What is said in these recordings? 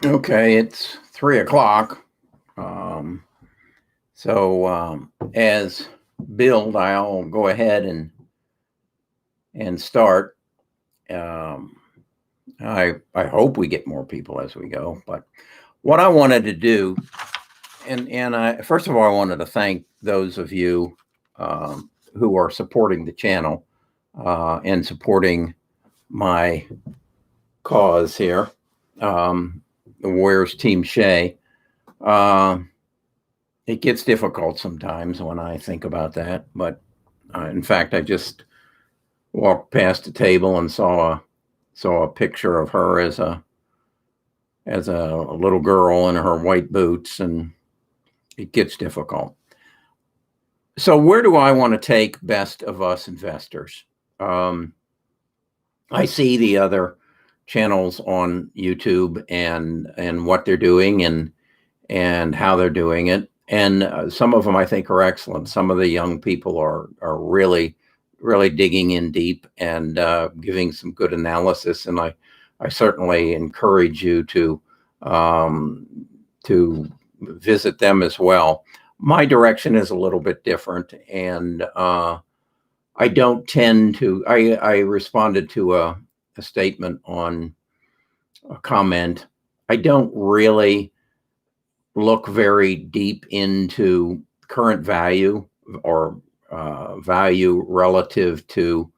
Okay, it's 3 o'clock. Um, so as build, I'll go ahead and start. Um, I hope we get more people as we go. But what I wanted to do, and I first of all, I wanted to thank those of you who are supporting the channel and supporting my cause here. Where's Team Shay? Uh, it gets difficult sometimes when I think about that. But in fact, I just walked past a table and saw a picture of her as a little girl in her white boots, and it gets difficult. So where do I want to take Best of Us Investors? Um, I see the other channels on YouTube and what they're doing and how they're doing it. And some of them I think are excellent. Some of the young people are really digging in deep and giving some good analysis. And I certainly encourage you um, to visit them as well. My direction is a little bit different, and I don't tend to. I responded to a statement on a comment. I don't really look very deep into current value or value relative to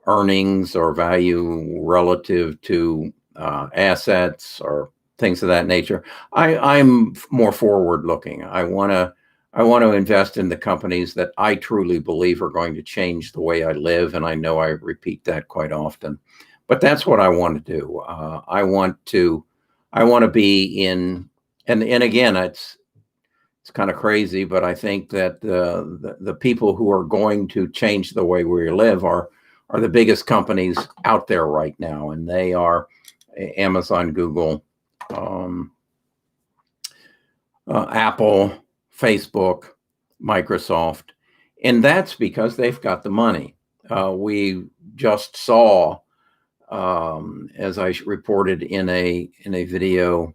earnings or value relative to assets or things of that nature. I'm more forward looking. I want to invest in the companies that I truly believe are going to change the way I live, and I know I repeat that quite often. But that's what I want to do. I want to be in, and again, it's kind of crazy, but I think that the people who are going to change the way we live are the biggest companies out there right now, and they are Amazon, Google, um, Apple, Facebook, Microsoft, and that's because they've got the money. We just saw, as I reported in a video,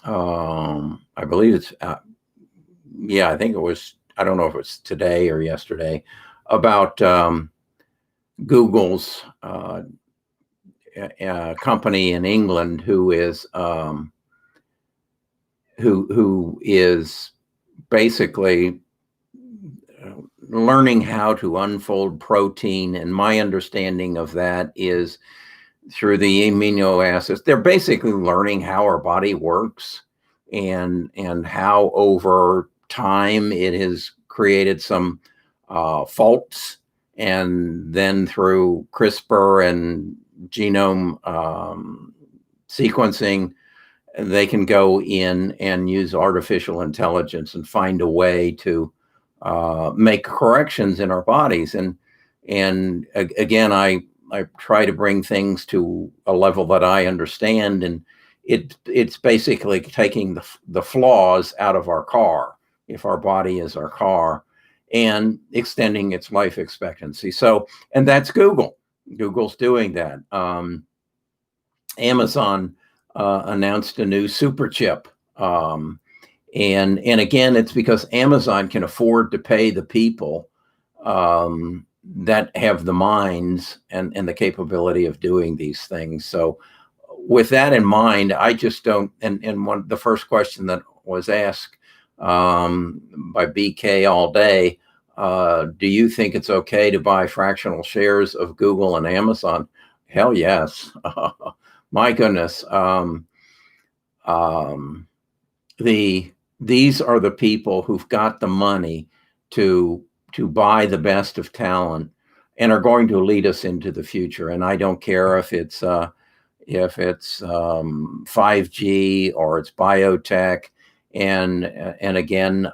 I believe it's yeah, I think it was. I don't know if it's today or yesterday, about Google's company in England who is basically learning how to unfold protein. And my understanding of that is through the amino acids. They're basically learning how our body works and how over time it has created some faults, and then through CRISPR and genome sequencing, they can go in and use artificial intelligence and find a way to make corrections in our bodies. And again, I try to bring things to a level that I understand, and it's basically taking the flaws out of our car, if our body is our car, and extending its life expectancy. So, and that's Google. Google's doing that. Amazon announced a new super chip. And again, it's because Amazon can afford to pay the people that have the minds and the capability of doing these things. So with that in mind, I just don't, and the first question that was asked by BK all day, do you think it's okay to buy fractional shares of Google and Amazon? Hell yes. My goodness. These are the people who've got the money to buy the best of talent and are going to lead us into the future. And I don't care if it's 5G or it's biotech. And again,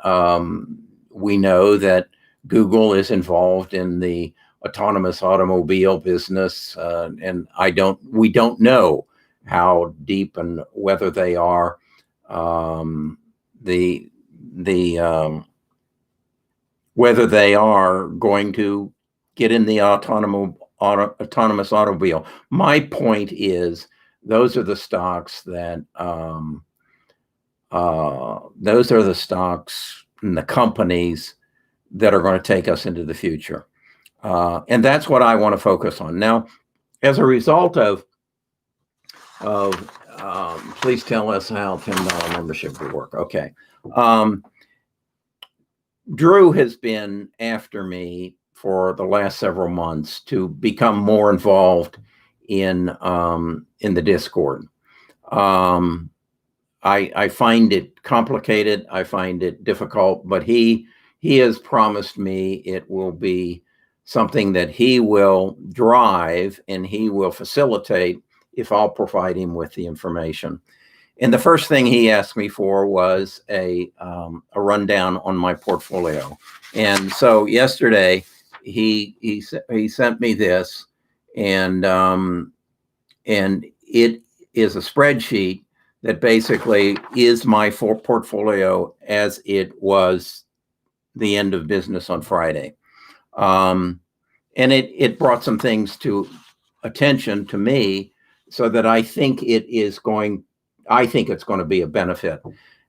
we know that Google is involved in the autonomous automobile business, and we don't know how deep and whether they are whether they are going to get in the autonomous automobile. My point is those are the stocks that those are the stocks and the companies that are going to take us into the future. And that's what I want to focus on. Now, as a result of please tell us how $10 membership will work. Okay. Drew has been after me for the last several months to become more involved in the Discord. I find it complicated. I find it difficult, but he has promised me it will be something that he will drive and he will facilitate if I'll provide him with the information. And the first thing he asked me for was a rundown on my portfolio. And so yesterday he sent me this, and it is a spreadsheet that basically is my portfolio as it was the end of business on Friday. And it brought some things to attention to me, so that I think it's going to be a benefit.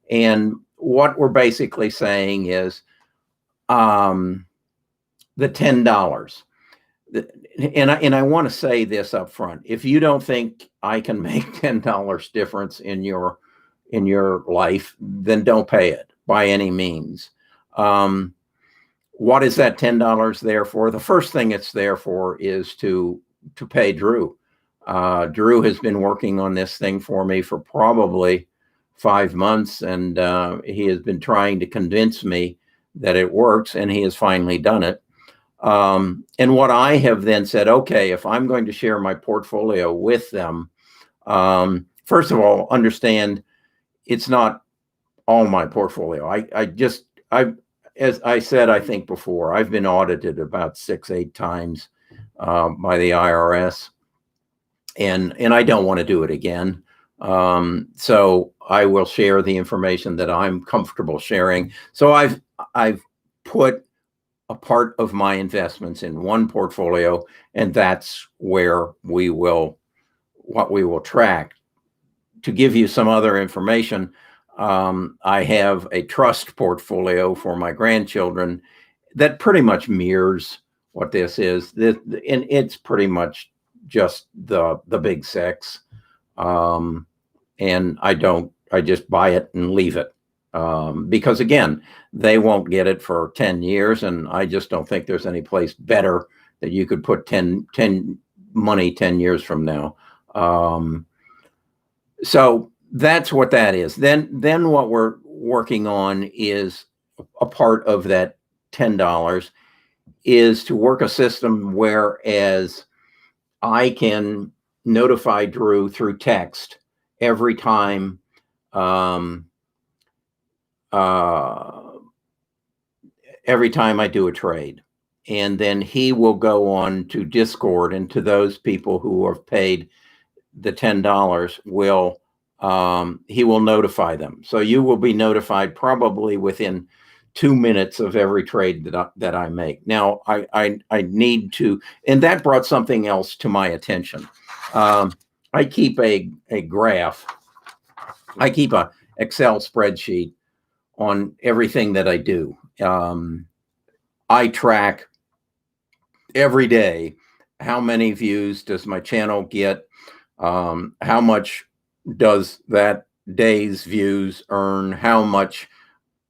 And what we're basically saying is the $10. And I want to say this up front. If you don't think I can make $10 difference in your life, then don't pay it by any means. What is that $10 there for? The first thing it's there for is to pay Drew. Drew has been working on this thing for me for probably 5 months, and he has been trying to convince me that it works, and he has finally done it. And what I have then said, okay, if I'm going to share my portfolio with them, first of all, understand it's not all my portfolio. As I said, I think before, I've been audited about 6-8 times by the IRS. And I don't want to do it again. So I will share the information that I'm comfortable sharing. So I've put a part of my investments in one portfolio, and that's where what we will track. To give you some other information, I have a trust portfolio for my grandchildren that pretty much mirrors what this is. And it's pretty much just the big six. And I just buy it and leave it. Because again, they won't get it for 10 years. And I just don't think there's any place better that you could put 10 money 10 years from now. So that's what that is. Then what we're working on is a part of that $10 is to work a system whereas I can notify Drew through text every time I do a trade. And then he will go on to Discord, and to those people who have paid the $10 he will notify them. So you will be notified probably within 2 minutes of every trade that I make. Now I need to, and that brought something else to my attention. I keep a graph. I keep a Excel spreadsheet on everything that I do. I track every day how many views does my channel get, how much does that day's views earn, how much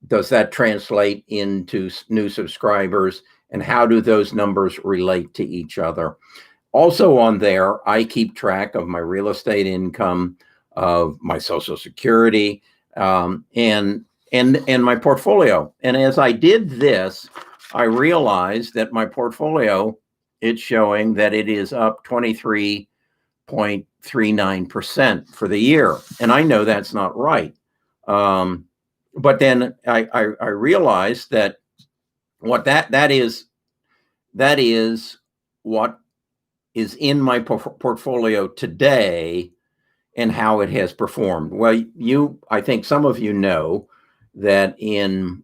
does that translate into new subscribers, and how do those numbers relate to each other. Also on there, I keep track of my real estate income, of my Social Security, and my portfolio. And as I did this, I realized that my portfolio, it's showing that it is up 23.39% for the year. And I know that's not right. But then I realized that what that is what is in my portfolio today and how it has performed. Well, I think some of you know that in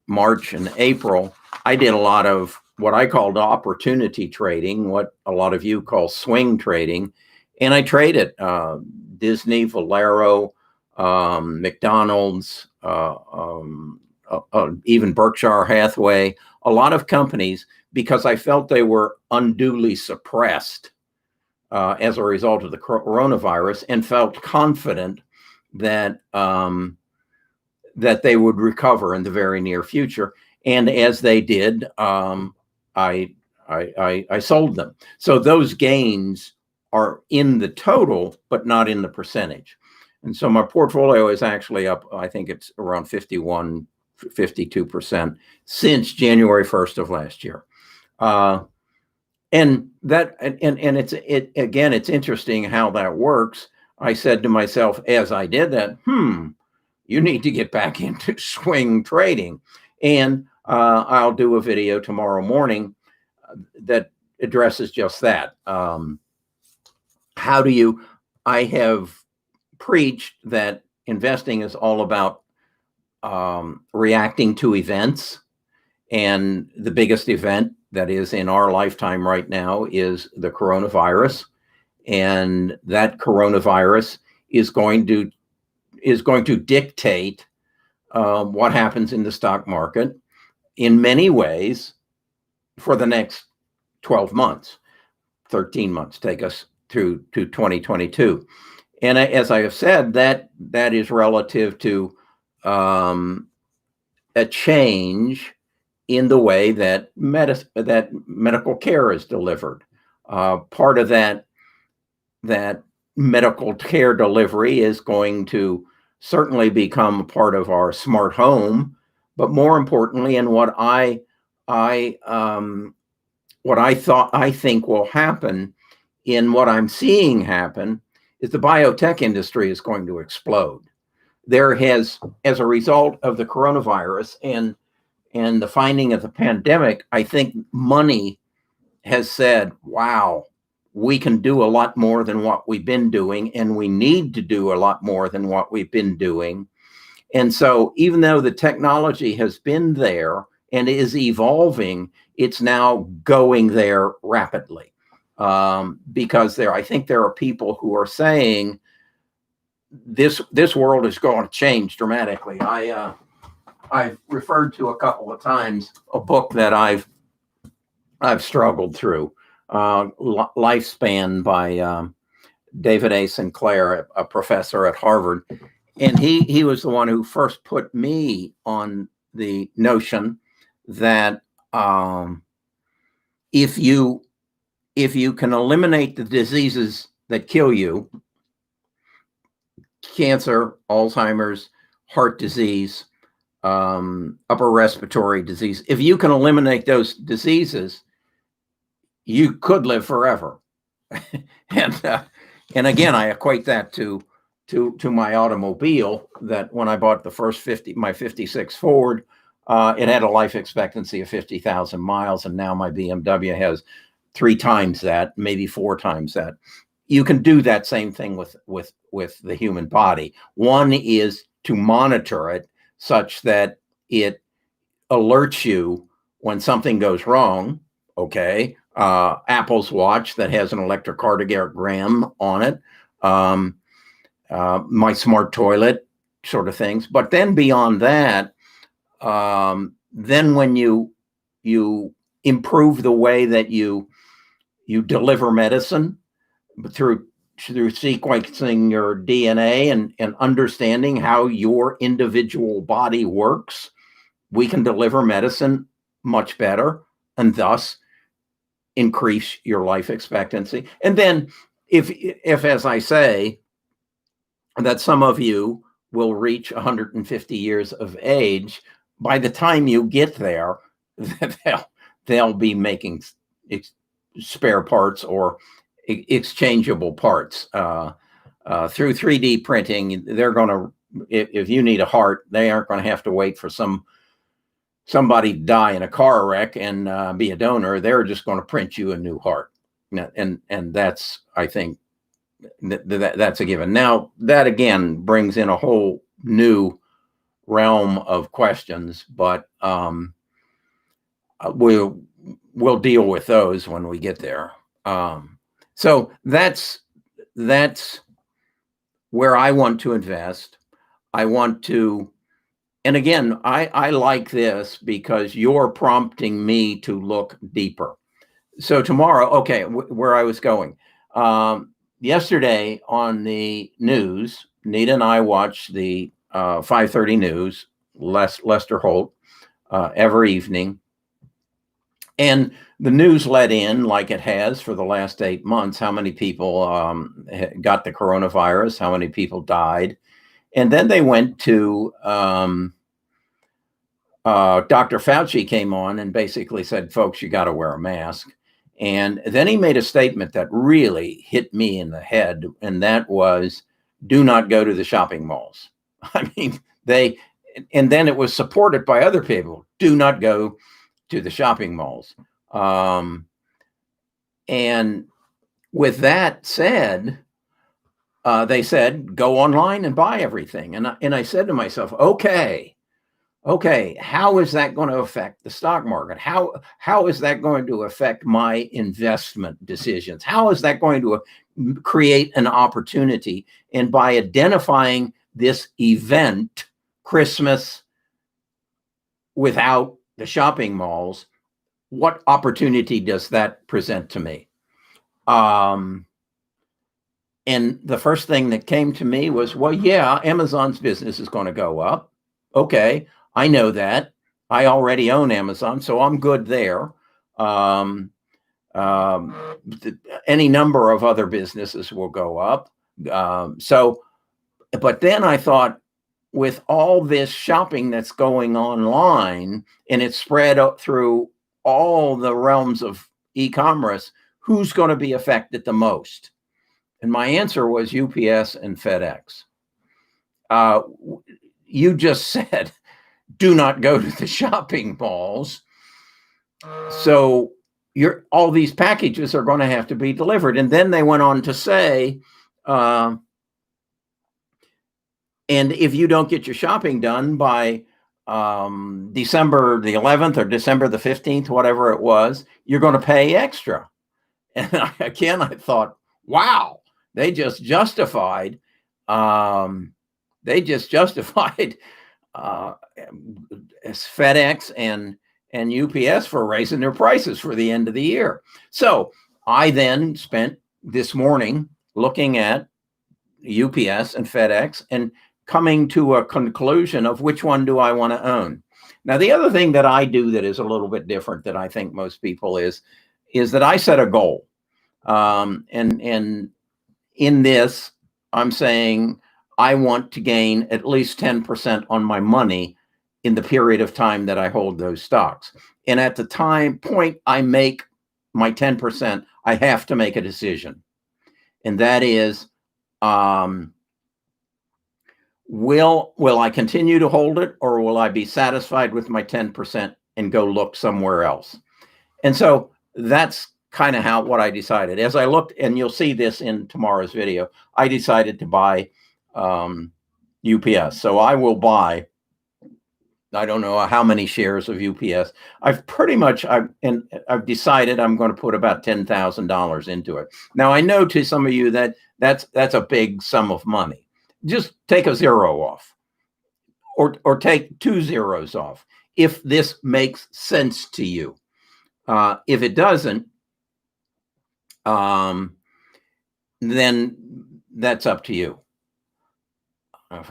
March and April, I did a lot of what I called opportunity trading, what a lot of you call swing trading. And I traded Disney, Valero, McDonald's, even Berkshire Hathaway, a lot of companies, because I felt they were unduly suppressed as a result of the coronavirus, and felt confident that that they would recover in the very near future. And as they did, I sold them. So those gains are in the total, but not in the percentage. And so my portfolio is actually up, I think it's around 51, 52% since January 1st of last year. And it's interesting how that works. I said to myself as I did that, you need to get back into swing trading. And I'll do a video tomorrow morning that addresses just that. I have preached that investing is all about reacting to events. And the biggest event that is in our lifetime right now is the coronavirus. And that coronavirus is going to dictate what happens in the stock market in many ways for the next 12 months, 13 months, take us to 2022. And as I have said, that is relative to a change in the way that medical care is delivered. Part of that medical care delivery is going to certainly become a part of our smart home, but more importantly, and what I think will happen, in what I'm seeing happen, is the biotech industry is going to explode. There has, as a result of the coronavirus and the finding of the pandemic, I think money has said, wow, we can do a lot more than what we've been doing, and we need to do a lot more than what we've been doing. And so even though the technology has been there and is evolving, it's now going there rapidly. Because I think there are people who are saying this world is going to change dramatically. I've referred to a couple of times a book that I've struggled through, Lifespan by David A. Sinclair, a professor at Harvard. And he was the one who first put me on the notion that if you can eliminate the diseases that kill you, cancer, Alzheimer's, heart disease, upper respiratory disease, if you can eliminate those diseases, you could live forever. And again, I equate that to my automobile, that when I bought the first my 56 Ford, it had a life expectancy of 50,000 miles, and now my BMW has 3 times that, maybe 4 times that. You can do that same thing with the human body. One is to monitor it such that it alerts you when something goes wrong. Okay, Apple's watch that has an electrocardiogram on it, my smart toilet, sort of things. But then beyond that, then when you improve the way that you deliver medicine through sequencing your DNA and understanding how your individual body works, we can deliver medicine much better, and thus increase your life expectancy. And then if as I say, that some of you will reach 150 years of age, by the time you get there, they'll be making spare parts or exchangeable parts through 3D printing. They're going to, if you need a heart, they aren't going to have to wait for somebody to die in a car wreck and be a donor. They're just going to print you a new heart. And that's, I think, that's a given. Now, that again brings in a whole new realm of questions, but we'll deal with those when we get there. So that's that's where I want to invest. I want to, and again, I like this because you're prompting me to look deeper. So tomorrow, okay, where I was going. Yesterday on the news, Nita and I watched the 5:30 news, Lester Holt, every evening. And the news let in, like it has for the last 8 months, how many people got the coronavirus, how many people died. And then they went to Dr. Fauci came on and basically said, folks, you got to wear a mask. And then he made a statement that really hit me in the head. And that was, do not go to the shopping malls. I mean, and then it was supported by other people. Do not go to the shopping malls. And with that said, they said, go online and buy everything. And I said to myself, okay, how is that going to affect the stock market? How is that going to affect my investment decisions? How is that going to create an opportunity? And by identifying this event, Christmas without the shopping malls, what opportunity does that present to me? And the first thing that came to me was, well, yeah, Amazon's business is going to go up. Okay, I know that. I already own Amazon, so I'm good there. Any number of other businesses will go up. But then I thought, with all this shopping that's going online and it's spread up through all the realms of e-commerce, who's going to be affected the most? And my answer was UPS and FedEx. You just said, do not go to the shopping malls. So all these packages are going to have to be delivered. And then they went on to say, and if you don't get your shopping done by December the 11th or December the 15th, whatever it was, you're going to pay extra. And I thought, wow, they just justified FedEx and UPS for raising their prices for the end of the year. So I then spent this morning looking at UPS and FedEx and coming to a conclusion of which one do I want to own. Now, the other thing that I do that is a little bit different than I think most people is that I set a goal. And in this, I'm saying I want to gain at least 10% on my money in the period of time that I hold those stocks. And at the point I make my 10%, I have to make a decision. And that is, will I continue to hold it, or will I be satisfied with my 10% and go look somewhere else? And so that's kind of what I decided. As I looked, and you'll see this in tomorrow's video, I decided to buy UPS. So I will buy, I don't know how many shares of UPS. I've decided I'm going to put about $10,000 into it. Now, I know to some of you that's a big sum of money. Just take a zero off, or take 2 zeros off if this makes sense to you. If it doesn't, then that's up to you. But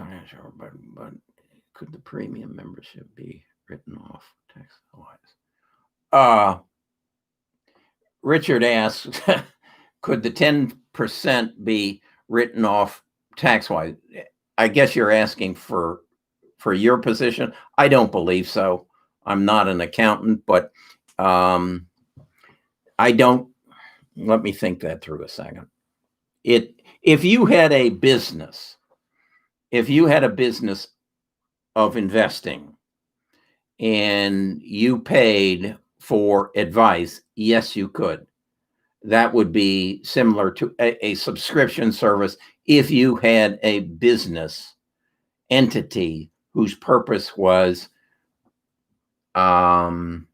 could the premium membership be written off tax-wise? Richard asks, could the 10% be written off tax-wise? I guess you're asking for your position. I don't believe so. I'm not an accountant, but I don't. Let me think that through a second. If you had a business of investing and you paid for advice, yes, you could. That would be similar to a subscription service if you had a business entity whose purpose was to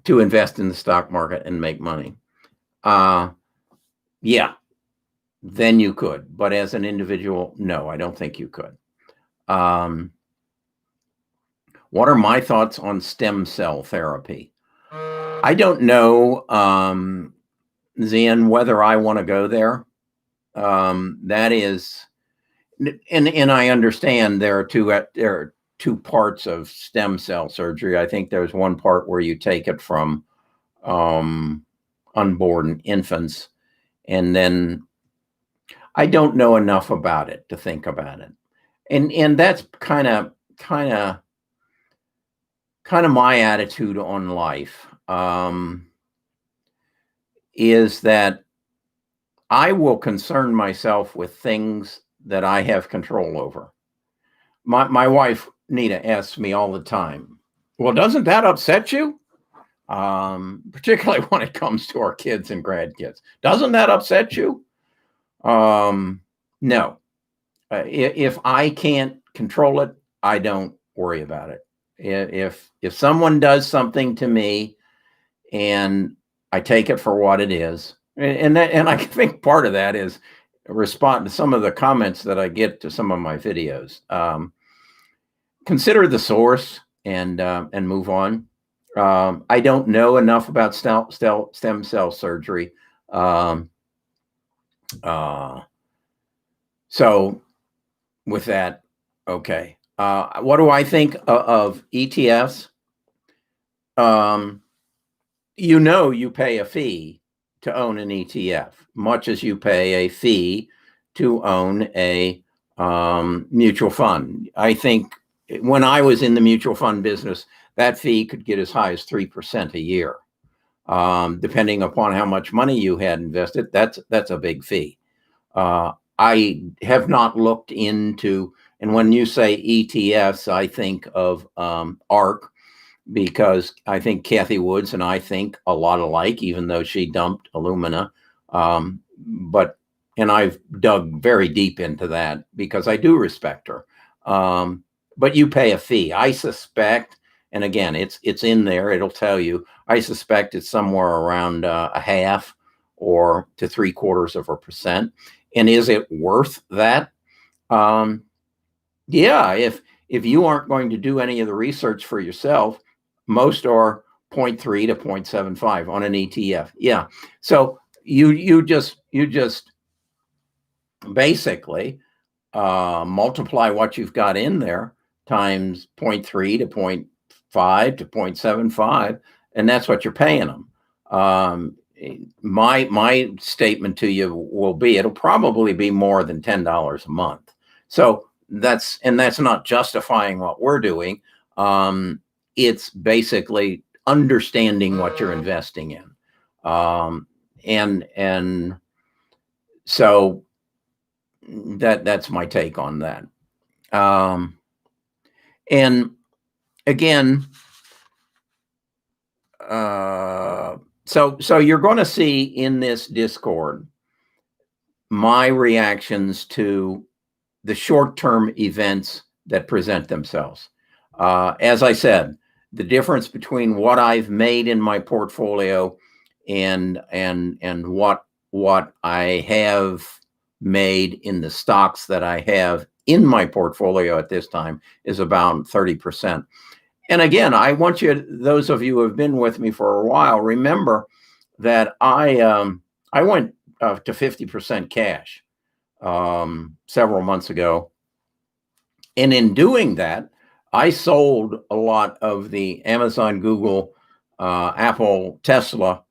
invest in the stock market and make money. Yeah. then you could. But as an individual, no, I don't think you could. What are my thoughts on stem cell therapy? I don't know, Zian, whether I want to go there. That is, and I understand there are two parts of stem cell surgery. I think there's one part where you take it from unborn infants, and then I don't know enough about it to think about it. And that's kind of my attitude on life, is that I will concern myself with things that I have control over. My wife, Nita, asks me all the time, well, doesn't that upset you? Particularly when it comes to our kids and grandkids. Doesn't that upset you? No. If I can't control it, I don't worry about it. If someone does something to me and I take it for what it is, and I think part of that is respond to some of the comments that I get to some of my videos. Consider the source and move on. I don't know enough about stem cell surgery. So with that, okay. What do I think of ETFs? You pay a fee to own an ETF, much as you pay a fee to own a mutual fund. I think when I was in the mutual fund business, that fee could get as high as 3% a year. Depending upon how much money you had invested, that's a big fee. I have not looked into, and when you say ETFs, I think of ARK, because I think Kathy Woods and I think a lot alike, even though she dumped Illumina. And I've dug very deep into that because I do respect her. But you pay a fee. I suspect, and again, it's in there, it'll tell you, I suspect it's somewhere around a half or to 0.75%. And is it worth that? Yeah, if you aren't going to do any of the research for yourself, most are 0.3 to 0.75 on an ETF. Yeah. So you just basically multiply what you've got in there times 0.3 to 0.5 to 0.75, and that's what you're paying them. My statement to you will be, it'll probably be more than $10 a month. So that's not justifying what we're doing. It's basically understanding what you're investing in. And so that's my take on that. And again, so you're going to see in this Discord my reactions to the short-term events that present themselves. As I said, the difference between what I've made in my portfolio and what I have made in the stocks that I have in my portfolio at this time is about 30%. And again, I want you, those of you who have been with me for a while, remember that I went to 50% cash several months ago. And in doing that, I sold a lot of the Amazon, Google, Apple, Tesla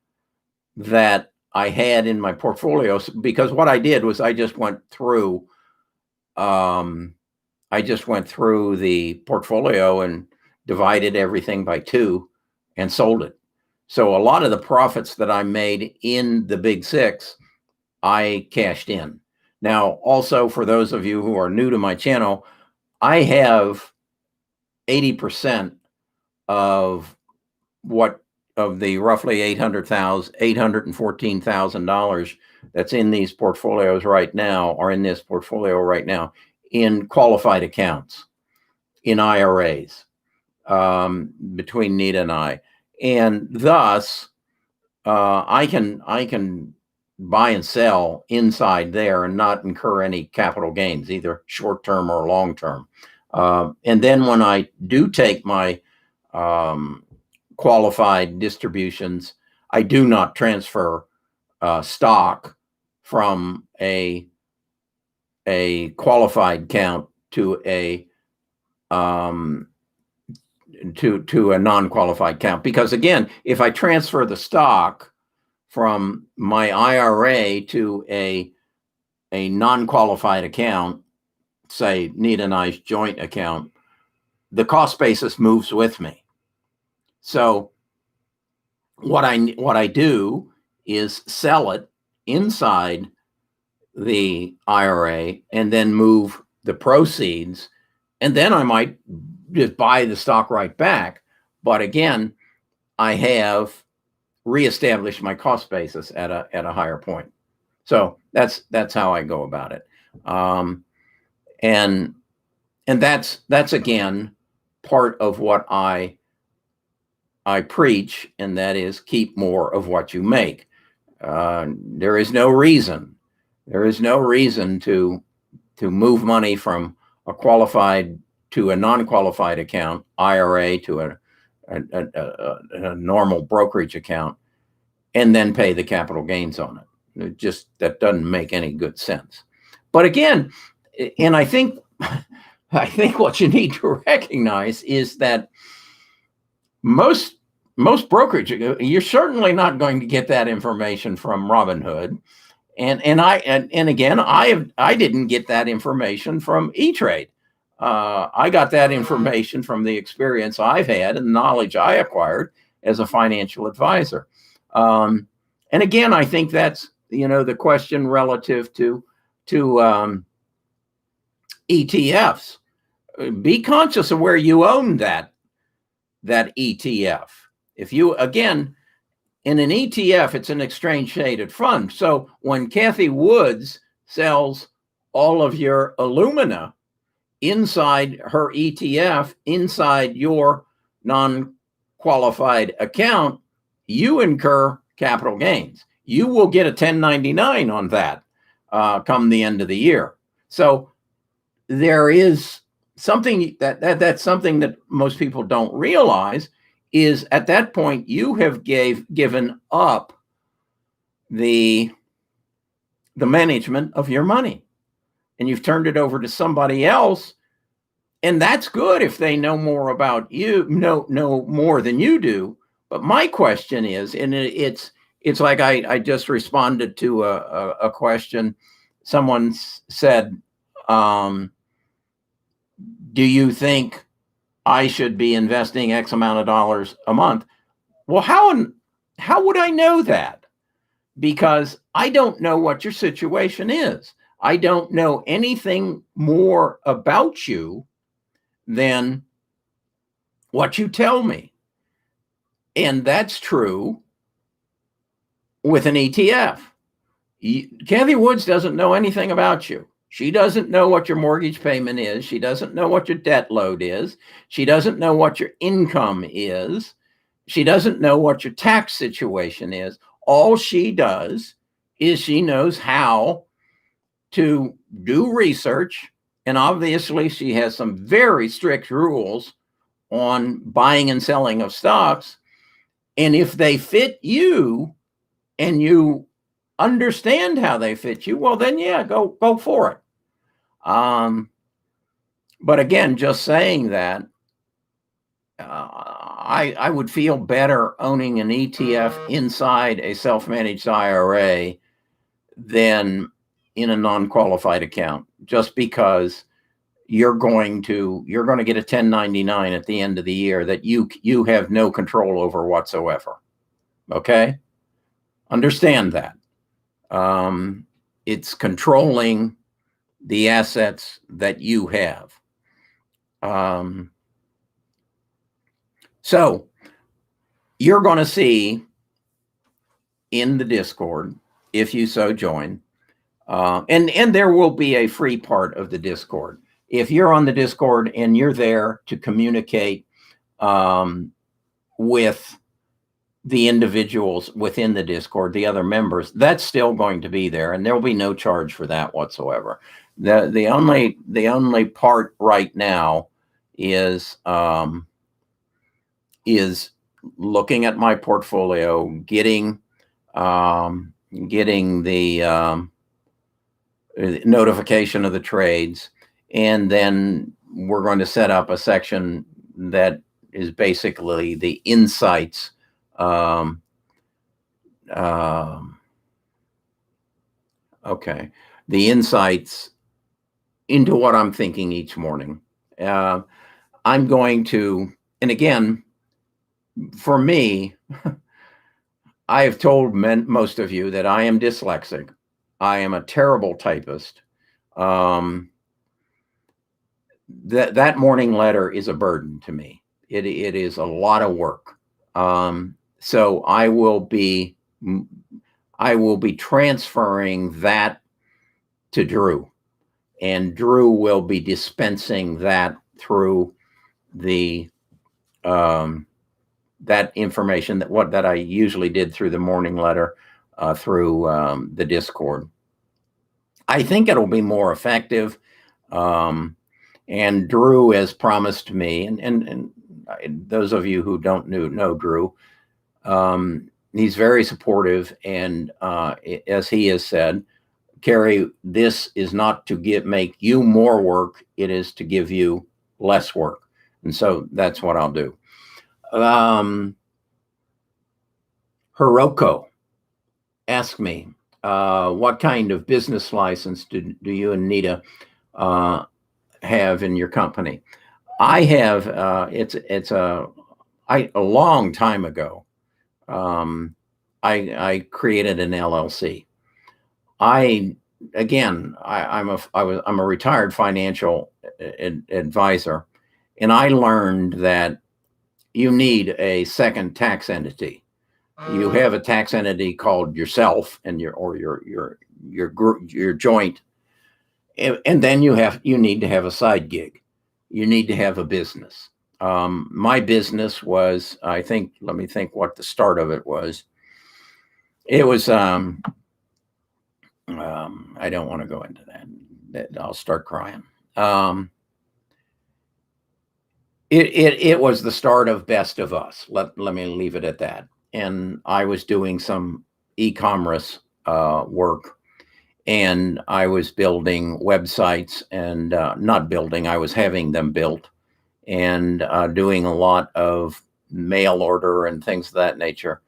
that I had in my portfolio, because what I did was I just went through the portfolio and divided everything by 2 and sold it. So a lot of the profits that I made in the big 6, I cashed in. Now, also for those of you who are new to my channel, I have 80% of the roughly $814,000 that's in these portfolios right now, or in this portfolio right now, in qualified accounts, in IRAs, between Nita and I. And thus, I can buy and sell inside there and not incur any capital gains, either short-term or long-term. And then when I do take my qualified distributions, I do not transfer stock from a qualified account to a to a non-qualified account, because again, if I transfer the stock from my IRA to a non-qualified account, say Nita and I's joint account, the cost basis moves with me. So what I do is sell it inside the IRA and then move the proceeds, and then I might just buy the stock right back. But again, I have reestablished my cost basis at a higher point. So that's how I go about it. And that's again part of what I preach, and that is keep more of what you make. There is no reason to move money from a qualified to a non-qualified account, IRA to a normal brokerage account, and then pay the capital gains on it. That doesn't make any good sense. But again, and I think what you need to recognize is that most brokerage, you're certainly not going to get that information from Robinhood. And again, I didn't get that information from E-Trade. I got that information from the experience I've had and knowledge I acquired as a financial advisor. And again, I think that's, the question relative to ETFs. Be conscious of where you own that ETF. If you, again, in an ETF, it's an exchange traded fund. So when Cathie Woods sells all of your alumina inside her ETF, inside your non-qualified account, you incur capital gains. You will get a 1099 on that come the end of the year. So there is something that's something that most people don't realize, is at that point you have given up the management of your money, and you've turned it over to somebody else. And that's good if they know more about you, know more than you do. But my question is, and it's like I just responded to a question. Someone said, do you think I should be investing X amount of dollars a month? Well, how would I know that? Because I don't know what your situation is. I don't know anything more about you than what you tell me. And that's true with an ETF. Cathie Woods doesn't know anything about you. She doesn't know what your mortgage payment is. She doesn't know what your debt load is. She doesn't know what your income is. She doesn't know what your tax situation is. All she does is she knows how to do research. And obviously she has some very strict rules on buying and selling of stocks. And if they fit you and you understand how they fit you, well, then yeah, go for it. But again, just saying that, I would feel better owning an ETF inside a self-managed IRA than in a non-qualified account, just because you're going to get a 1099 at the end of the year that you have no control over whatsoever. Okay? Understand that. It's controlling the assets that you have. So you're going to see in the Discord, if you so join, and there will be a free part of the Discord. If you're on the Discord and you're there to communicate with the individuals within the Discord, the other members, that's still going to be there, and there will be no charge for that whatsoever. The only part right now is looking at my portfolio, getting the notification of the trades, and then we're going to set up a section that is basically the insights. Okay, the insights into what I'm thinking each morning. I'm going to, and again, for me, I have told most of you that I am dyslexic. I am a terrible typist. That morning letter is a burden to me. It is a lot of work. So I will be transferring that to Drew, and Drew will be dispensing that through the that information that I usually did through the morning letter through the Discord. I think it'll be more effective. And Drew has promised me, and those of you who don't know Drew, he's very supportive. And as he has said, Kerry, this is not to make you more work. It is to give you less work. And so that's what I'll do. Hiroko asked me, what kind of business license do you and Nita have in your company? I have, a long time ago, I created an LLC. I'm a retired financial advisor, and I learned that you need a second tax entity. You have a tax entity called yourself and your joint, and then you need to have a side gig. You need to have a business. My business was, let me think what the start of it was. It was, I don't want to go into that. I'll start crying. It was the start of Best of Us. Let me leave it at that. And I was doing some e-commerce work, and I was building websites, and I was having them built, and doing a lot of mail order and things of that nature.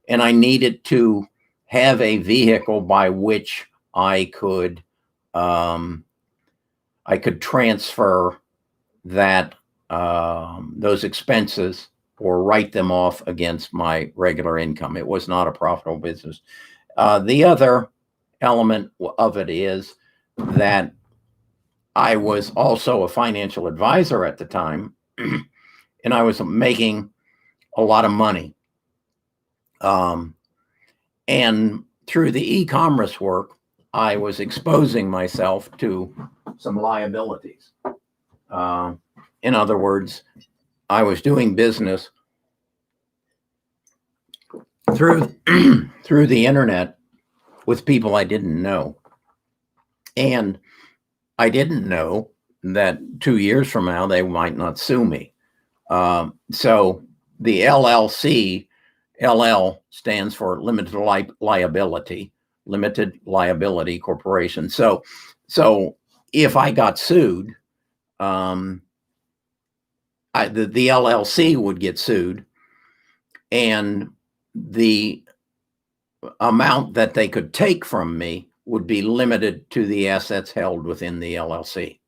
And I needed to have a vehicle by which I could transfer that those expenses or write them off against my regular income. It was not a profitable business. The other element of it is that I was also a financial advisor at the time, and I was making a lot of money. And through the e-commerce work, I was exposing myself to some liabilities. In other words, I was doing business through the internet with people I didn't know. And I didn't know that 2 years from now, they might not sue me. So the LLC, LL stands for Limited Liability Corporation. So if I got sued, the LLC would get sued, and the amount that they could take from me would be limited to the assets held within the LLC.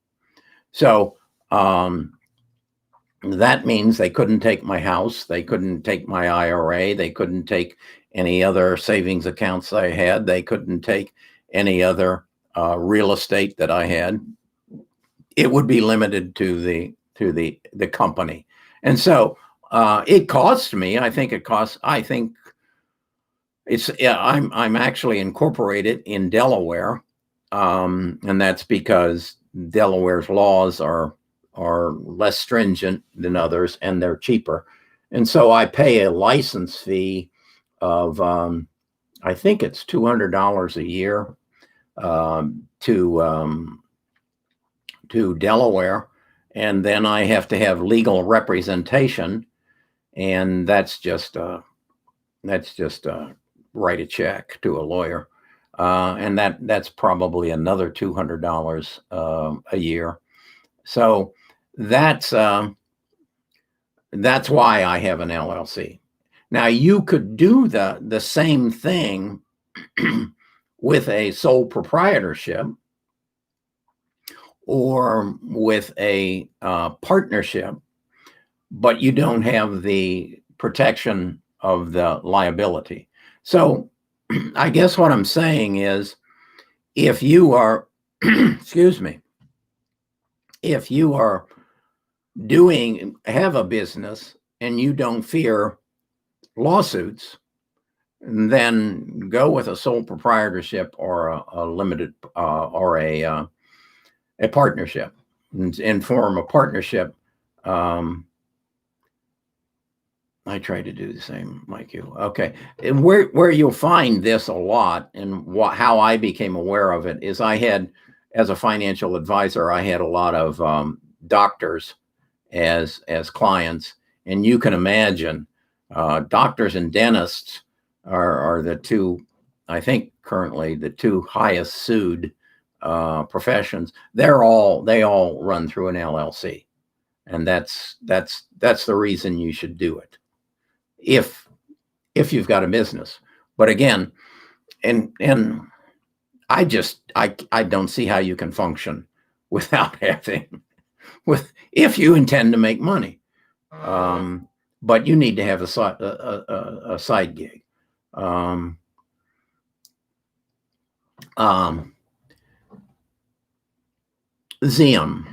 So that means they couldn't take my house, they couldn't take my IRA, they couldn't take any other savings accounts I had, they couldn't take any other real estate that I had. It would be limited to the company. And so it cost me, I'm actually incorporated in Delaware, and that's because Delaware's laws are less stringent than others, and they're cheaper. And so I pay a license fee of, I think it's $200 a year to Delaware. And then I have to have legal representation. And that's just write a check to a lawyer. And that's probably another $200 a year. So that's why I have an LLC. Now you could do the same thing with a sole proprietorship or with a partnership, but you don't have the protection of the liability. So I guess what I'm saying is, if you are, excuse me, if you are have a business and you don't fear lawsuits, then go with a sole proprietorship or a limited or a partnership, and form a partnership. I try to do the same like you. Okay. And where you'll find this a lot, and how I became aware of it, is I had, as a financial advisor, I had a lot of doctors as clients. And you can imagine doctors and dentists are the two, I think currently the two highest sued professions. They all run through an LLC. And that's the reason you should do it, if you've got a business. But again, and I don't see how you can function without having, if you intend to make money. But you need to have a side gig. Zium,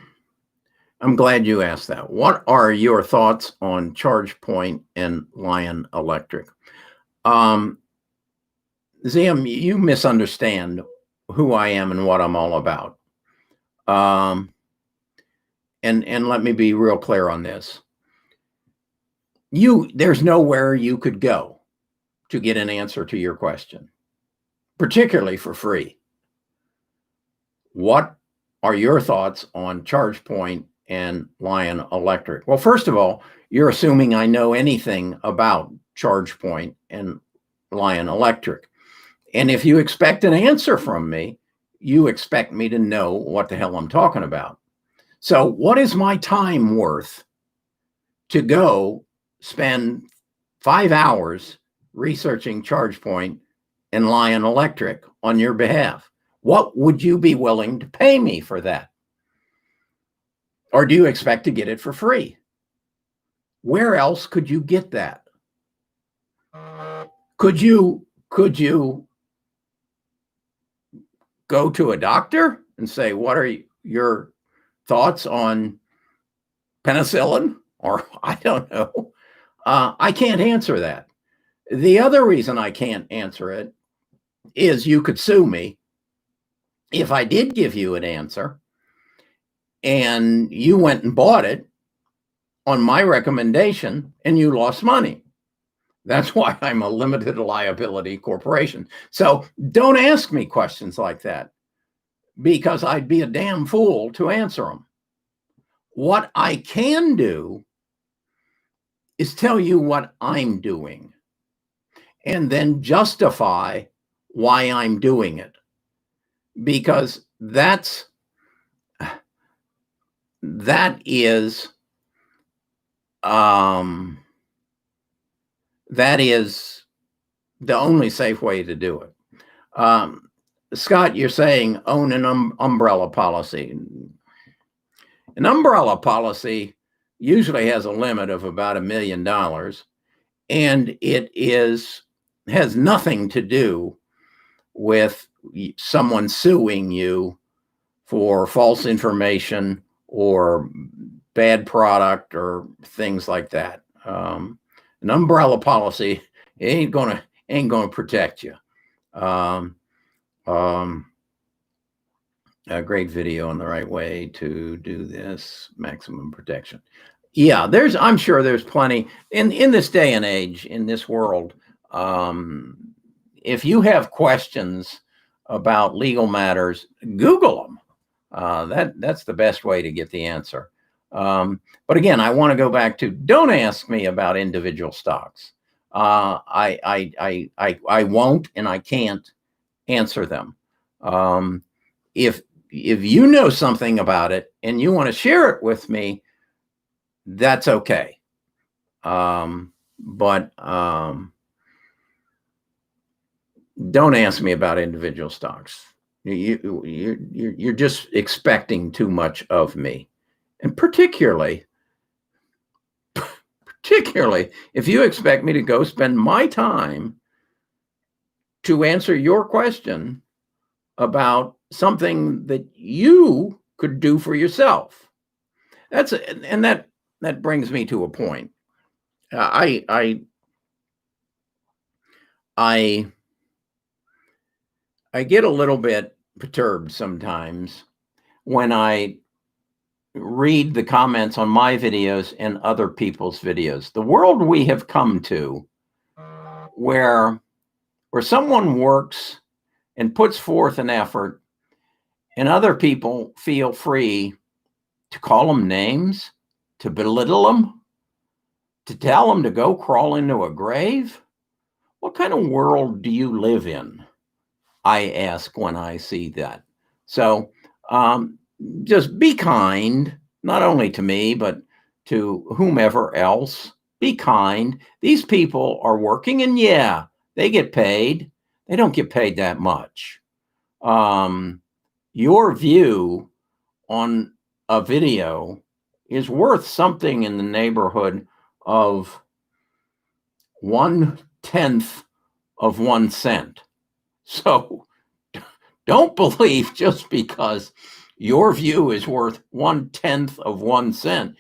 I'm glad you asked that. What are your thoughts on ChargePoint and Lion Electric? Zium, you misunderstand who I am and what I'm all about. And let me be real clear on this. There's nowhere you could go to get an answer to your question, particularly for free. What are your thoughts on ChargePoint and Lion Electric? Well, first of all, you're assuming I know anything about ChargePoint and Lion Electric. And if you expect an answer from me, you expect me to know what the hell I'm talking about. So what is my time worth to go spend 5 hours researching ChargePoint and Lion Electric on your behalf? What would you be willing to pay me for that? Or do you expect to get it for free? Where else could you get that? Could you go to a doctor and say, what are your thoughts on penicillin? Or I don't know. I can't answer that. The other reason I can't answer it is you could sue me if I did give you an answer and you went and bought it on my recommendation and you lost money. That's why I'm a limited liability corporation. So don't ask me questions like that, because I'd be a damn fool to answer them. What I can do is tell you what I'm doing and then justify why I'm doing it, because that is the only safe way to do it. Scott, you're saying own an umbrella policy. An umbrella policy usually has a limit of about $1 million, and it has nothing to do with someone suing you for false information or bad product or things like that. An umbrella policy ain't gonna protect you. A great video on the right way to do this, maximum protection. Yeah, I'm sure there's plenty in this day and age, in this world. If you have questions about legal matters, Google them. That's the best way to get the answer. But again, I want to go back to, don't ask me about individual stocks. I won't and I can't answer them. If you know something about it and you want to share it with me, that's okay. But don't ask me about individual stocks. You're just expecting too much of me. And particularly if you expect me to go spend my time to answer your question about something that you could do for yourself. That brings me to a point. I get a little bit perturbed sometimes when I read the comments on my videos and other people's videos. The world we have come to, where someone works and puts forth an effort and other people feel free to call them names, to belittle them, to tell them to go crawl into a grave. What kind of world do you live in? I ask when I see that. So just be kind, not only to me, but to whomever else. Be kind. These people are working, and yeah, they get paid. They don't get paid that much. Your view on a video is worth something in the neighborhood of 1/10 of 1 cent. So don't believe just because your view is worth 1/10 of 1 cent,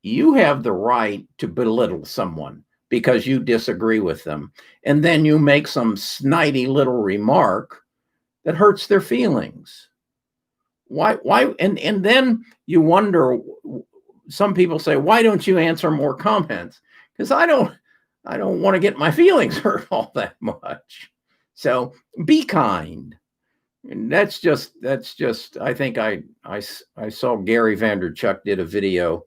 you have the right to belittle someone because you disagree with them. And then you make some snidey little remark that hurts their feelings. Why? And then you wonder, some people say, why don't you answer more comments? Because I don't want to get my feelings hurt all that much. So be kind. And that's just, I think I saw Gary Vaynerchuk did a video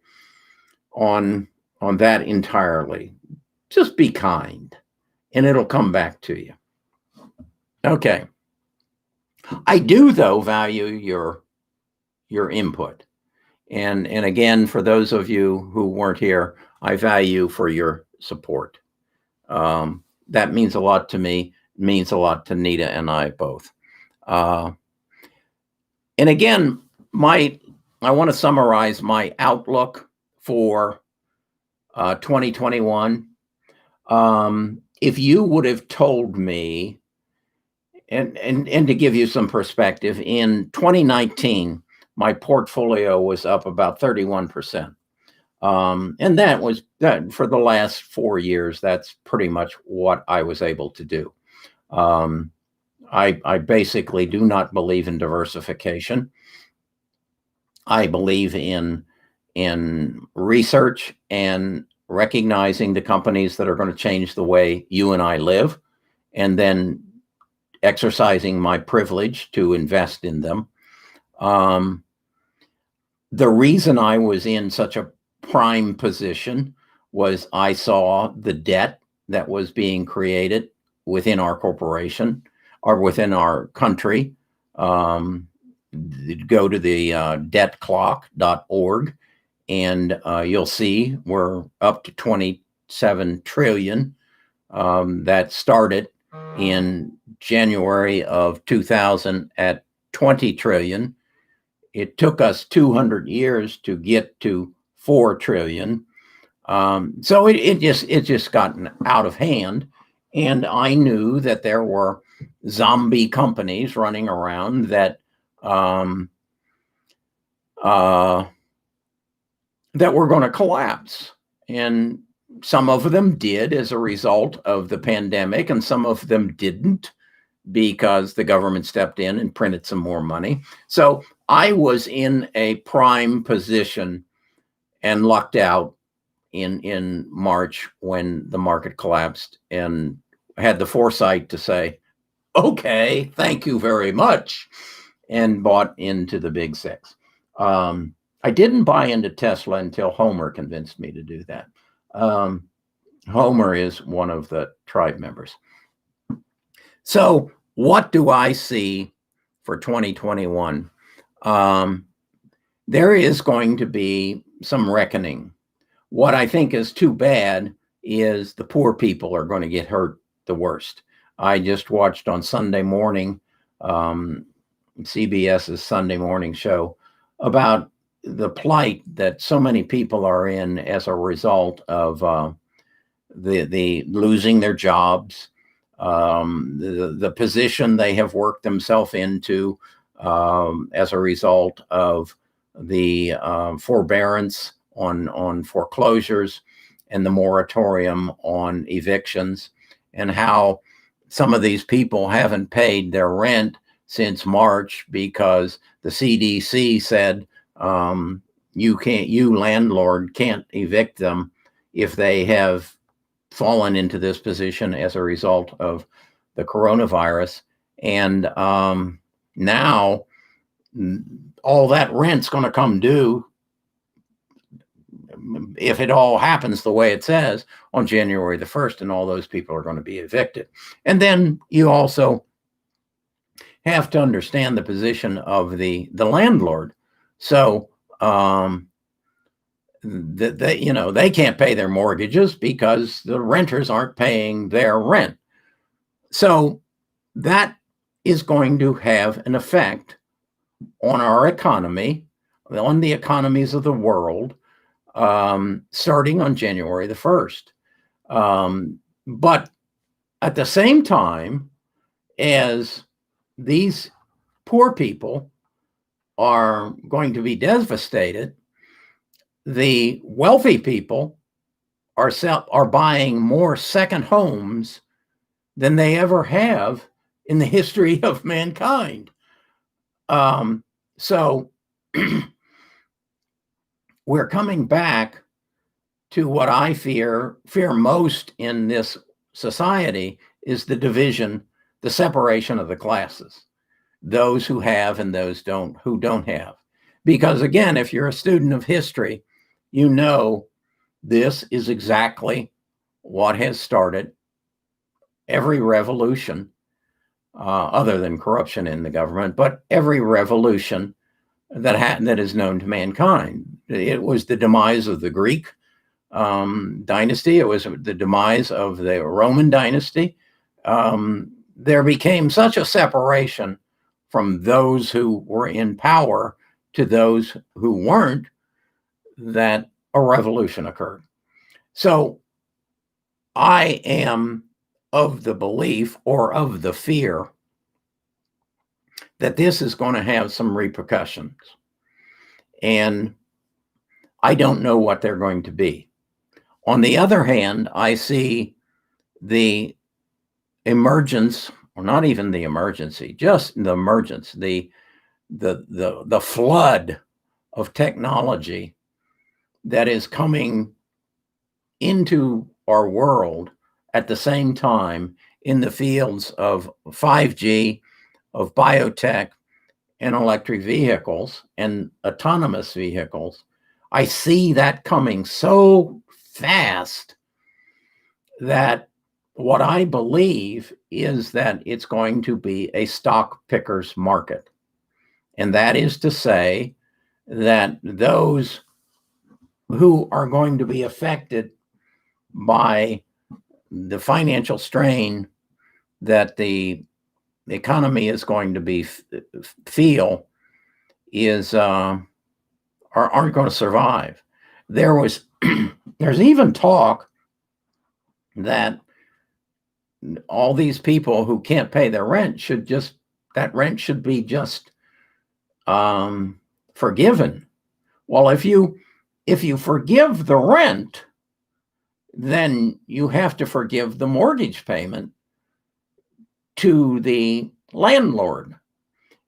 on that entirely. Just be kind and it'll come back to you. Okay. I do, though, value your input. And again, for those of you who weren't here, I value for your support. That means a lot to me, means a lot to Nita and I both. And again, I want to summarize my outlook for 2021. If you would have told me, and to give you some perspective, in 2019, my portfolio was up about 31%. And that was that for the last 4 years. That's pretty much what I was able to do. I basically do not believe in diversification. I believe in research and recognizing the companies that are going to change the way you and I live, and then exercising my privilege to invest in them. The reason I was in such a prime position was I saw the debt that was being created within our corporation or within our country. Go to the debtclock.org and you'll see we're up to 27 trillion. That started in January of 2000 at 20 trillion. It took us 200 years to get to 4 trillion. So it just gotten out of hand. And I knew that there were zombie companies running around that were going to collapse. And some of them did as a result of the pandemic, and some of them didn't because the government stepped in and printed some more money. So I was in a prime position and lucked out in March when the market collapsed and had the foresight to say, okay, thank you very much, and bought into the big six. I didn't buy into Tesla until Homer convinced me to do that. Homer is one of the tribe members. So what do I see for 2021? There is going to be some reckoning. What I think is too bad is the poor people are going to get hurt the worst. I just watched on Sunday morning, CBS's Sunday morning show, about the plight that so many people are in as a result of the losing their jobs, the position they have worked themselves into as a result of the forbearance on foreclosures and the moratorium on evictions, and how some of these people haven't paid their rent since March because the CDC said you landlord can't evict them if they have fallen into this position as a result of the coronavirus. And now all that rent's going to come due, if it all happens the way it says, on January the 1st, and all those people are going to be evicted. And then you also have to understand the position of the landlord. So they can't pay their mortgages because the renters aren't paying their rent. So that is going to have an effect on our economy, on the economies of the world, starting on January the 1st. But at the same time, as these poor people are going to be devastated, the wealthy people are buying more second homes than they ever have in the history of mankind. So we're coming back to what I fear most in this society is the division, the separation of the classes, those who have and those who don't have. Because again, if you're a student of history, you know this is exactly what has started every revolution, other than corruption in the government, but every revolution that is known to mankind. It was the demise of the Greek dynasty. It was the demise of the Roman dynasty. There became such a separation from those who were in power to those who weren't, that a revolution occurred. So I am of the belief, or of the fear, that this is going to have some repercussions. And I don't know what they're going to be. On the other hand, I see the emergence, or not even the emergency, just the emergence, the flood of technology that is coming into our world at the same time in the fields of 5G, of biotech, and electric vehicles and autonomous vehicles. I see that coming so fast that what I believe is that it's going to be a stock picker's market. And that is to say that those who are going to be affected by the financial strain that the economy is going to feel aren't going to survive. There's even talk that all these people who can't pay their rent that rent should be just forgiven. Well, if you forgive the rent, then you have to forgive the mortgage payment to the landlord.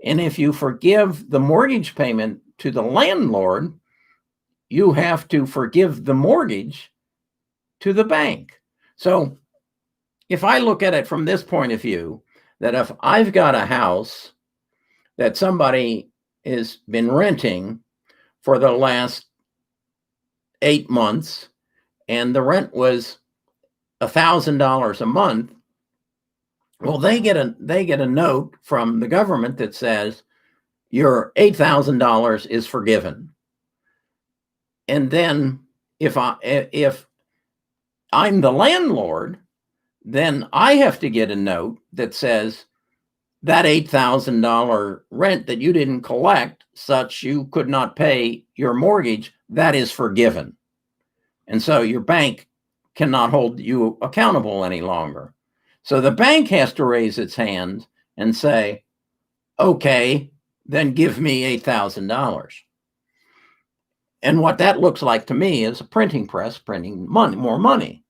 And if you forgive the mortgage payment to the landlord, you have to forgive the mortgage to the bank. So if I look at it from this point of view, that if I've got a house that somebody has been renting for the last 8 months and the rent was $1,000 a month, well, they get a note from the government that says your $8,000 is forgiven. And then if I'm the landlord, then I have to get a note that says that $8,000 rent that you didn't collect, such you could not pay your mortgage, that is forgiven. And so your bank cannot hold you accountable any longer. So the bank has to raise its hand and say, okay, then give me $8,000. And what that looks like to me is a printing press printing money, more money.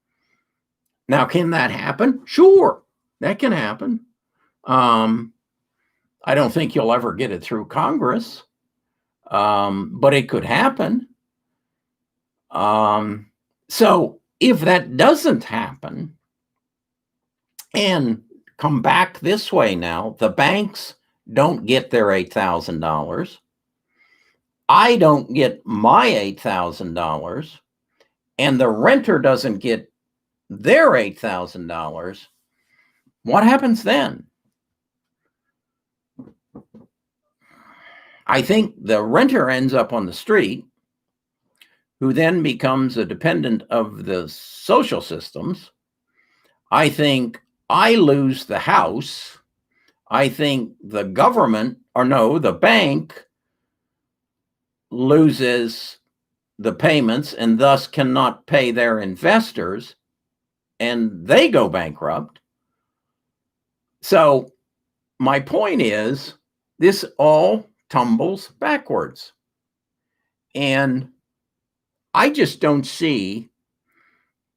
Now, can that happen? Sure, that can happen. I don't think you'll ever get it through Congress, but it could happen. So if that doesn't happen, and come back this way now, the banks don't get their $8,000. I don't get my $8,000, and the renter doesn't get their $8,000. What happens then? I think the renter ends up on the street, who then becomes a dependent of the social systems. I think I lose the house. I think the government, or no, the bank loses the payments and thus cannot pay their investors, and they go bankrupt. So my point is, this all tumbles backwards. And I just don't see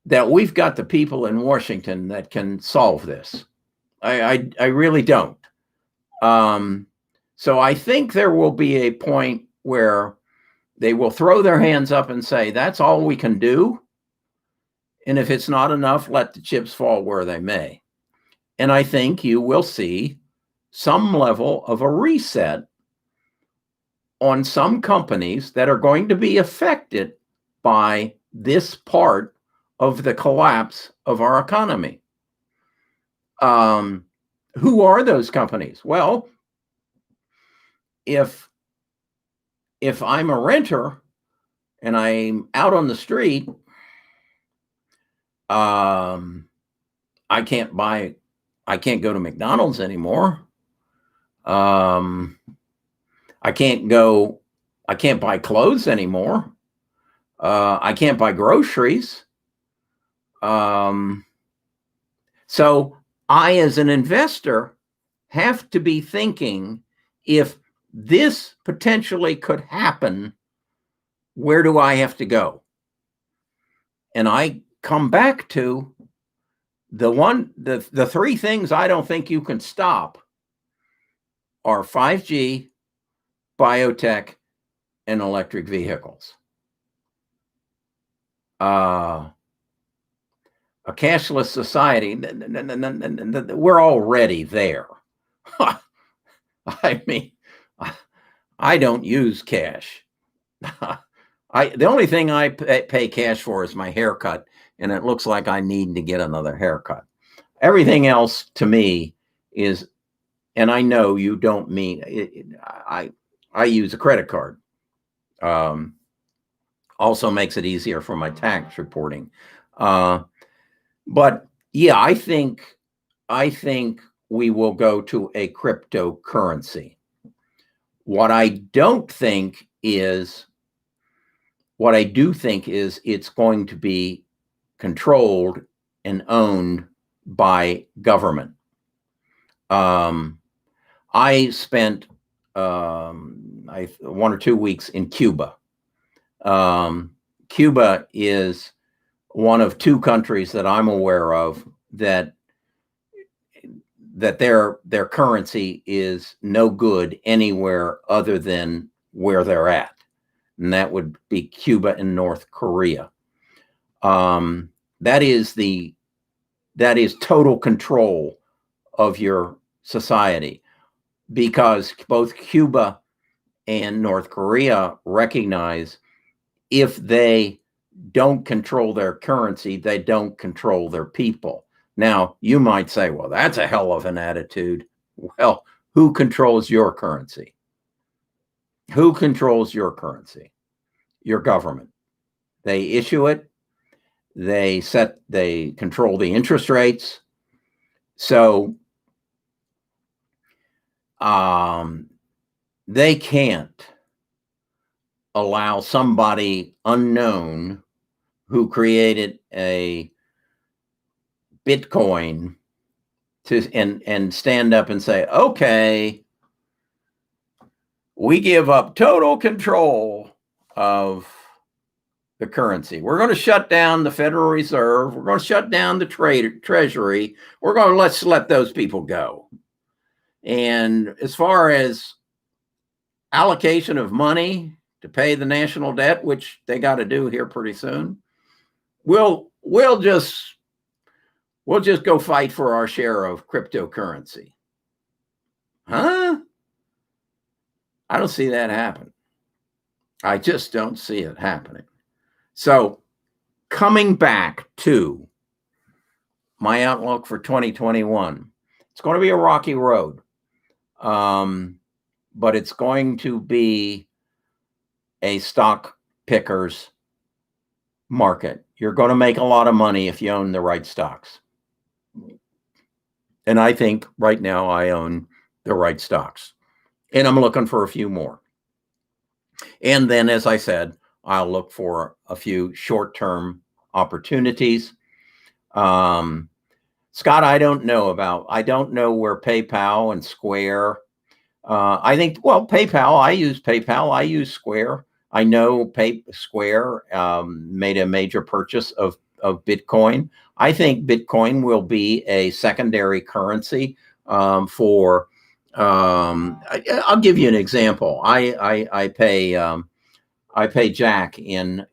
that we've got the people in Washington that can solve this. I really don't. So I think there will be a point where they will throw their hands up and say, that's all we can do. And if it's not enough, let the chips fall where they may. And I think you will see some level of a reset on some companies that are going to be affected by this part of the collapse of our economy. Who are those companies? Well, if I'm a renter and I'm out on the street, I can't go to McDonald's anymore. I can't buy clothes anymore. I can't buy groceries. So I, as an investor, have to be thinking, if this potentially could happen, where do I have to go? And I come back to the three things I don't think you can stop are 5G, biotech, and electric vehicles. A cashless society, we're already there. I mean, I don't use cash. The only thing I pay cash for is my haircut, and it looks like I need to get another haircut. Everything else to me is, and I know you don't mean it, I use a credit card. Also makes it easier for my tax reporting. But yeah, I think we will go to a cryptocurrency. What I do think is it's going to be controlled and owned by government. I spent 1 or 2 weeks in Cuba. Cuba is one of 2 countries that I'm aware of that their currency is no good anywhere other than where they're at. And that would be Cuba and North Korea. That is that is total control of your society, because both Cuba and North Korea recognize if they don't control their currency, they don't control their people. Now, you might say, well, that's a hell of an attitude. Well, who controls your currency? Who controls your currency? Your government. They issue it. They control the interest rates. So they can't allow somebody unknown who created a Bitcoin and stand up and say, okay, we give up total control of the currency. We're going to shut down the Federal Reserve. We're going to shut down the Treasury. We're going to let those people go. And as far as allocation of money to pay the national debt, which they got to do here pretty soon, we'll just go fight for our share of cryptocurrency. Huh? I don't see that happen. I just don't see it happening. So coming back to my outlook for 2021, it's going to be a rocky road. But it's going to be a stock pickers market. You're going to make a lot of money if you own the right stocks. And I think right now I own the right stocks. And I'm looking for a few more. And then, as I said, I'll look for a few short-term opportunities. Scott, I don't know where PayPal and Square. I think, well, PayPal, I use PayPal. I use Square. I know Square made a major purchase of Bitcoin. I think Bitcoin will be a secondary currency for. I'll give you an example. I pay Jack in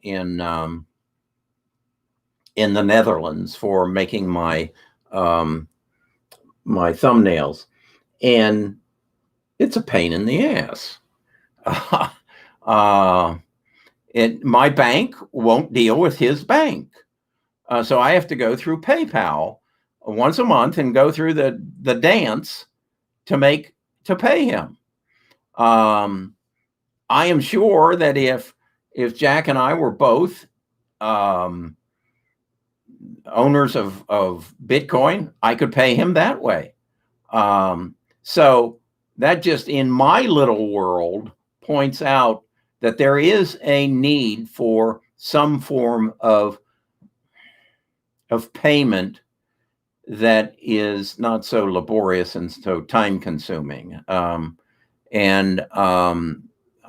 the Netherlands for making my my thumbnails, and it's a pain in the ass. My bank won't deal with his bank. So I have to go through PayPal once a month and go through the dance to pay him. I am sure that if Jack and I were both owners of Bitcoin, I could pay him that way. So that just in my little world points out that there is a need for some form of payment that is not so laborious and so time consuming.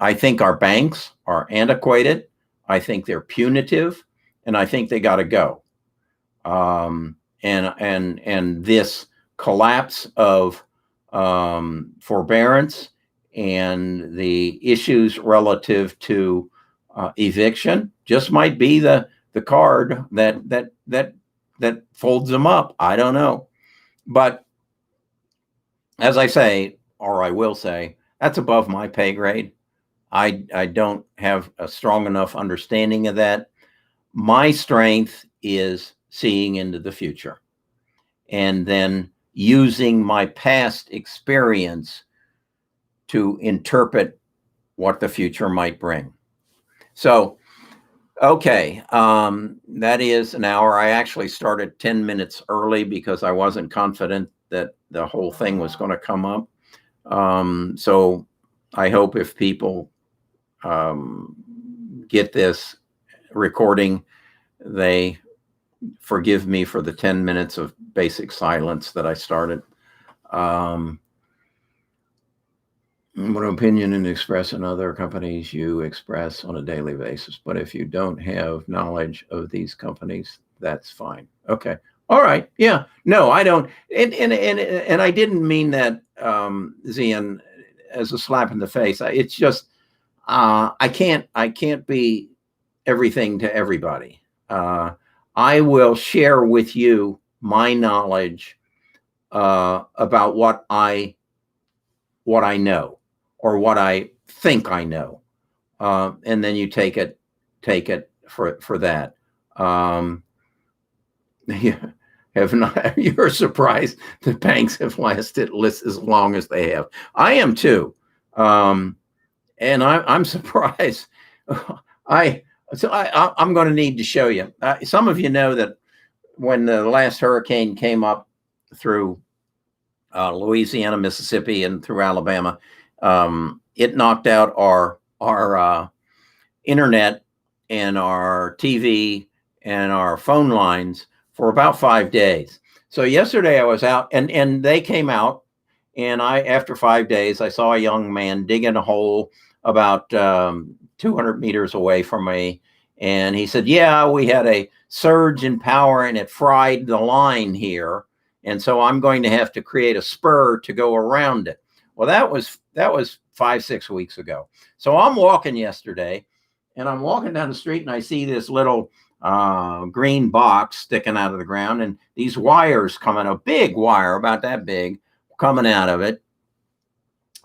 I think our banks are antiquated. I think they're punitive, and I think they got to go. And this collapse of forbearance and the issues relative to eviction just might be the card that folds them up. I don't know. But as I say, or I will say, that's above my pay grade. I don't have a strong enough understanding of that. My strength is seeing into the future and then using my past experience to interpret what the future might bring. So, okay, that is an hour. I actually started 10 minutes early because I wasn't confident that the whole thing was going to come up. So I hope if people get this recording, they forgive me for the 10 minutes of basic silence that I started. What opinion and express in other companies you express on a daily basis. But if you don't have knowledge of these companies, that's fine. Okay. All right. Yeah. No, I don't. And I didn't mean that, Zian, as a slap in the face. It's just, I can't be everything to everybody. I will share with you my knowledge about what I know or what I think I know, and then you take it for that. Yeah, have not. You're surprised that banks have lasted as long as they have. I am too, and I'm surprised. I'm going to need to show you. Some of you know that when the last hurricane came up through Louisiana, Mississippi, and through Alabama, it knocked out our internet and our TV and our phone lines for about 5 days. So yesterday I was out, and they came out, and after 5 days, I saw a young man digging a hole about 200 meters away from me. And he said, yeah, we had a surge in power and it fried the line here. And so I'm going to have to create a spur to go around it. Well, that was 5-6 weeks ago. So I'm walking yesterday, and I'm walking down the street, and I see this little green box sticking out of the ground, and these wires coming, a big wire about that big, coming out of it.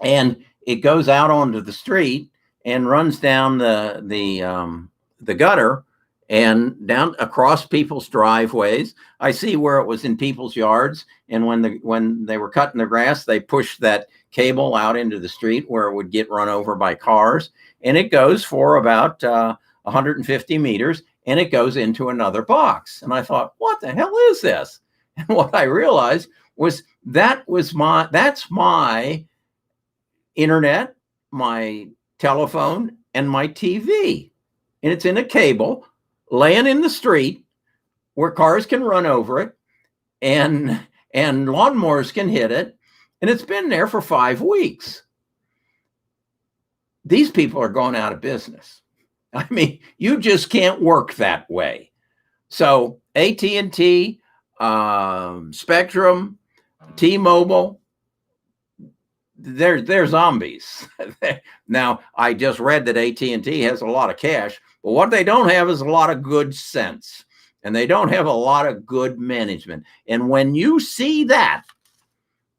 And it goes out onto the street and runs down the gutter and down across people's driveways. I see where it was in people's yards, and when they were cutting the grass, they pushed that cable out into the street where it would get run over by cars, and it goes for about 150 meters, and it goes into another box. And I thought, what the hell is this? And what I realized was that's my internet, my telephone, and my TV. And it's in a cable laying in the street where cars can run over it and lawnmowers can hit it. And it's been there for 5 weeks. These people are going out of business. I mean, you just can't work that way. So AT&T, Spectrum, T-Mobile, they're zombies. Now, I just read that AT&T has a lot of cash, but what they don't have is a lot of good sense, and they don't have a lot of good management. And when you see that,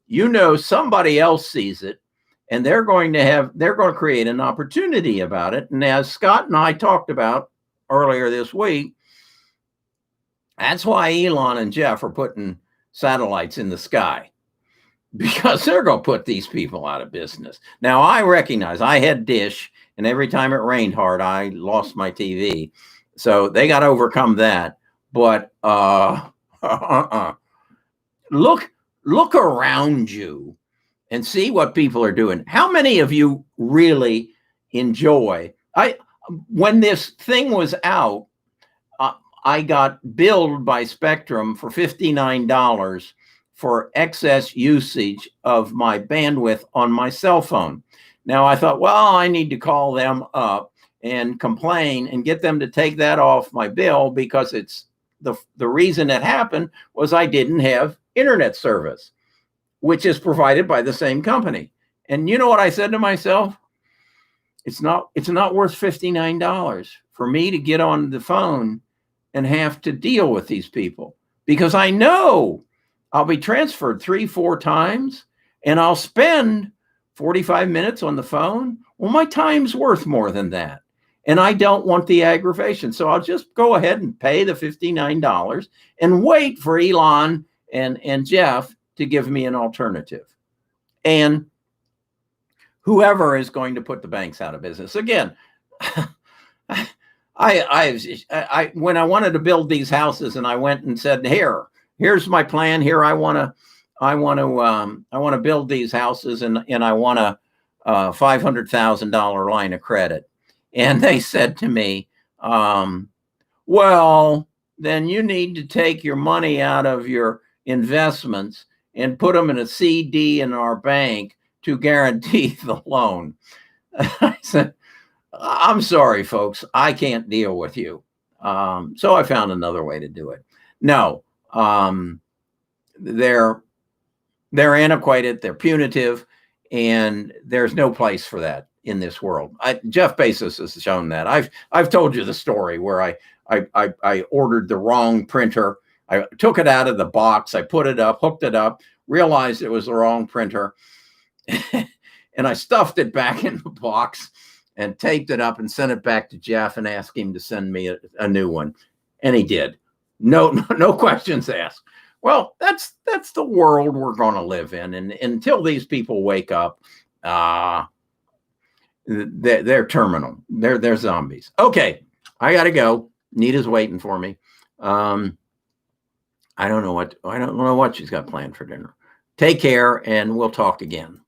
you know somebody else sees it, and they're going to create an opportunity about it. And as Scott and I talked about earlier this week, that's why Elon and Jeff are putting satellites in the sky, because they're going to put these people out of business. Now, I recognize I had Dish, and every time it rained hard, I lost my TV. So they got to overcome that. But look around you and see what people are doing. How many of you really enjoy? When this thing was out, I got billed by Spectrum for $59 for excess usage of my bandwidth on my cell phone. Now I thought, well, I need to call them up and complain and get them to take that off my bill, because it's the reason it happened was I didn't have internet service, which is provided by the same company. And you know what I said to myself? It's not worth $59 for me to get on the phone and have to deal with these people, because I know I'll be transferred 3-4 times and I'll spend 45 minutes on the phone. Well, my time's worth more than that, and I don't want the aggravation. So I'll just go ahead and pay the $59 and wait for Elon and Jeff to give me an alternative. And whoever is going to put the banks out of business. Again, I when I wanted to build these houses, and I went and said, here's my plan. Here, I want to build these houses, and I want a $500,000 line of credit. And they said to me, well, then you need to take your money out of your investments and put them in a CD in our bank to guarantee the loan. I said, I'm sorry, folks, I can't deal with you. So I found another way to do it. No, they're antiquated, they're punitive, and there's no place for that in this world. Jeff Bezos has shown that. I've told you the story where I ordered the wrong printer I took it out of the box. I put it up, hooked it up, realized it was the wrong printer. And I stuffed it back in the box and taped it up and sent it back to Jeff and asked him to send me a new one. And he did. No questions asked. Well, that's the world we're going to live in. And until these people wake up, they're terminal. They're zombies. Okay, I got to go. Nita's waiting for me. I don't know what she's got planned for dinner. Take care, and we'll talk again.